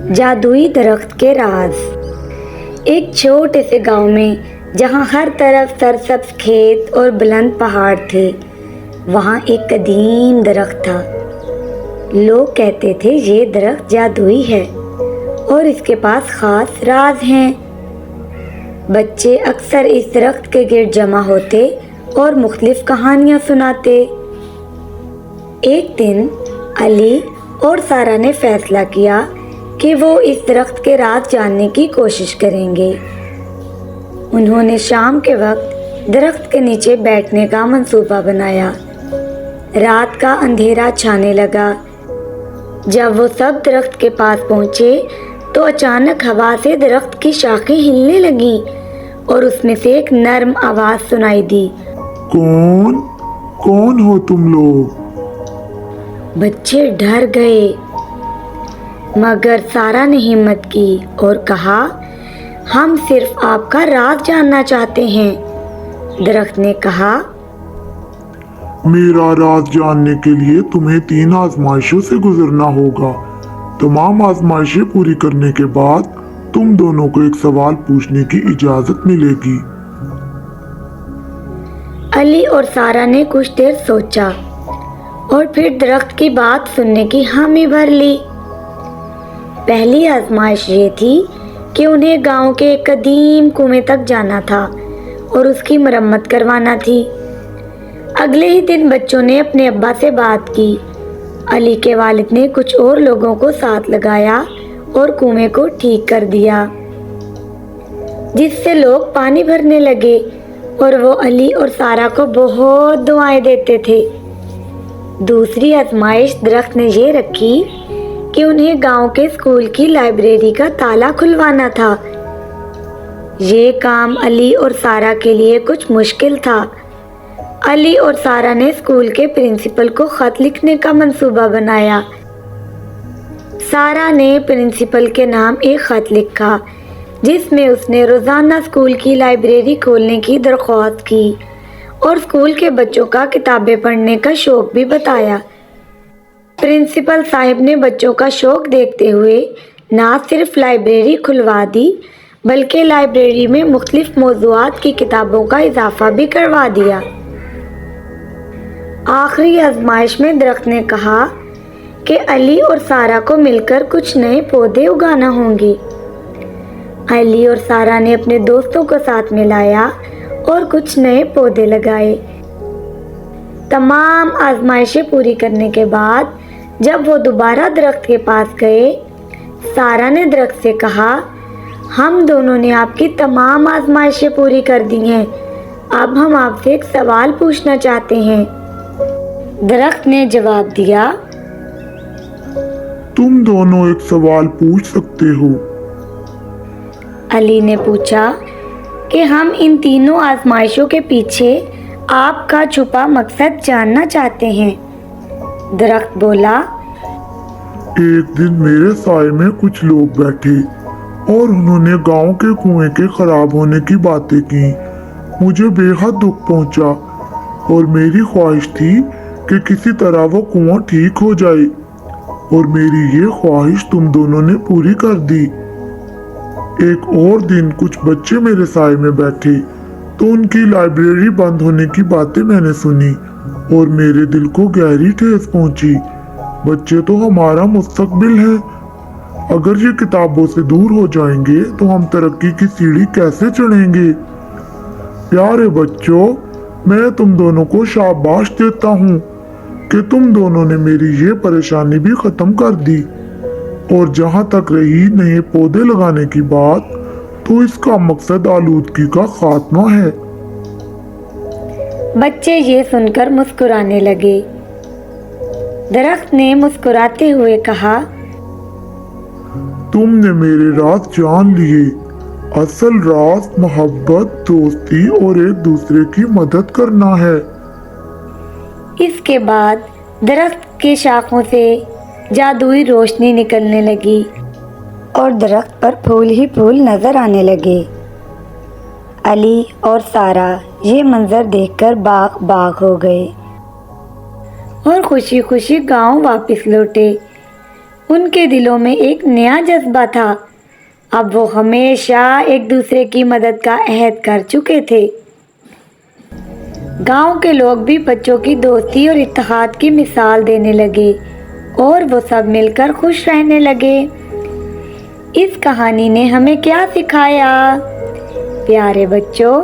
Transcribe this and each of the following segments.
جادوئی درخت کے راز۔ ایک چھوٹے سے گاؤں میں جہاں ہر طرف سرسبز کھیت اور بلند پہاڑ تھے، وہاں ایک قدیم درخت تھا۔ لوگ کہتے تھے یہ درخت جادوئی ہے اور اس کے پاس خاص راز ہیں۔ بچے اکثر اس درخت کے گرد جمع ہوتے اور مختلف کہانیاں سناتے۔ ایک دن علی اور سارا نے فیصلہ کیا کہ وہ اس درخت کے راز جاننے کی کوشش کریں گے۔ انہوں نے شام کے وقت درخت کے نیچے بیٹھنے کا منصوبہ بنایا۔ رات کا اندھیرا چھانے لگا۔ جب وہ سب درخت کے پاس پہنچے تو اچانک ہوا سے درخت کی شاخیں ہلنے لگیں اور اس میں سے ایک نرم آواز سنائی دی۔ کون ہو تم لوگ؟ بچے ڈر گئے، مگر سارا نے ہمت کی اور کہا، ہم صرف آپ کا راز جاننا چاہتے ہیں۔ درخت نے کہا، میرا راز جاننے کے لیے تمہیں 3 آزمائشوں سے گزرنا ہوگا۔ تمام آزمائشیں پوری کرنے کے بعد تم دونوں کو ایک سوال پوچھنے کی اجازت ملے گی۔ علی اور سارا نے کچھ دیر سوچا اور پھر درخت کی بات سننے کی حامی بھر لی۔ پہلی آزمائش یہ تھی کہ انہیں گاؤں کے ایک قدیم کنویں تک جانا تھا اور اس کی مرمت کروانا تھی۔ اگلے ہی دن بچوں نے اپنے ابا سے بات کی۔ علی کے والد نے کچھ اور لوگوں کو ساتھ لگایا اور کنویں کو ٹھیک کر دیا، جس سے لوگ پانی بھرنے لگے اور وہ علی اور سارا کو بہت دعائیں دیتے تھے۔ دوسری آزمائش درخت نے یہ رکھی کہ انہیں گاؤں کے اسکول کی لائبریری کا تالا کھلوانا تھا۔ یہ کام علی اور سارا کے لیے کچھ مشکل تھا۔ علی اور سارا نے اسکول کے پرنسپل کو خط لکھنے کا منصوبہ بنایا۔ سارا نے پرنسپل کے نام ایک خط لکھا جس میں اس نے روزانہ اسکول کی لائبریری کھولنے کی درخواست کی اور اسکول کے بچوں کا کتابیں پڑھنے کا شوق بھی بتایا۔ پرنسپل صاحب نے بچوں کا شوق دیکھتے ہوئے نہ صرف لائبریری کھلوا دی بلکہ لائبریری میں مختلف موضوعات کی کتابوں کا اضافہ بھی کروا دیا۔ آخری آزمائش میں درخت نے کہا کہ علی اور سارا کو مل کر کچھ نئے پودے اگانا ہوں گے۔ علی اور سارا نے اپنے دوستوں کو ساتھ میں لایا اور کچھ نئے پودے لگائے۔ تمام آزمائشیں پوری کرنے کے بعد جب وہ دوبارہ درخت کے پاس گئے، سارا نے درخت سے کہا، ہم دونوں نے آپ کی تمام آزمائشیں پوری کر دی ہیں، اب ہم آپ سے ایک سوال پوچھنا چاہتے ہیں۔ درخت نے جواب دیا، تم دونوں ایک سوال پوچھ سکتے ہو۔ علی نے پوچھا کہ ہم ان تینوں آزمائشوں کے پیچھے آپ کا چھپا مقصد جاننا چاہتے ہیں۔ درخت بولا، ایک دن میرے سائے میں کچھ لوگ بیٹھے اور انہوں نے گاؤں کے کنویں کے خراب ہونے کی باتیں کی۔ مجھے بے حد دکھ پہنچا اور میری خواہش تھی کہ کسی طرح وہ کنواں ٹھیک ہو جائے، اور میری یہ خواہش تم دونوں نے پوری کر دی۔ ایک اور دن کچھ بچے میرے سائے میں بیٹھے تو ان کی لائبریری بند ہونے کی باتیں میں نے سنی اور میرے دل کو گہری ٹھیس پہنچی۔ بچے تو ہمارا مستقبل ہے، اگر یہ کتابوں سے دور ہو جائیں گے تو ہم ترقی کی سیڑھی کیسے چڑھیں گے؟ پیارے بچوں، میں تم دونوں کو شاباش دیتا ہوں کہ تم دونوں نے میری یہ پریشانی بھی ختم کر دی، اور جہاں تک رہی نئے پودے لگانے کی بات، تو اس کا مقصد آلودگی کا خاتمہ ہے۔ بچے یہ سن کر مسکرانے لگے۔ درخت نے مسکراتے ہوئے کہا، تم نے میرے راز جان لیے۔ اصل راز محبت، دوستی اور ایک دوسرے کی مدد کرنا ہے۔ اس کے بعد درخت کی شاخوں سے جادوئی روشنی نکلنے لگی اور درخت پر پھول ہی پھول نظر آنے لگے۔ علی اور سارا یہ منظر دیکھ کر باغ باغ ہو گئے اور خوشی خوشی گاؤں واپس لوٹے۔ ان کے دلوں میں ایک نیا جذبہ تھا۔ اب وہ ہمیشہ ایک دوسرے کی مدد کا عہد کر چکے تھے۔ گاؤں کے لوگ بھی بچوں کی دوستی اور اتحاد کی مثال دینے لگے اور وہ سب مل کر خوش رہنے لگے۔ اس کہانی نے ہمیں کیا سکھایا؟ پیارے بچوں،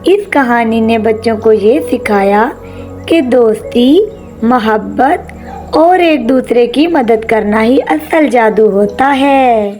اس کہانی نے بچوں کو یہ سکھایا کہ دوستی، محبت اور ایک دوسرے کی مدد کرنا ہی اصل جادو ہوتا ہے۔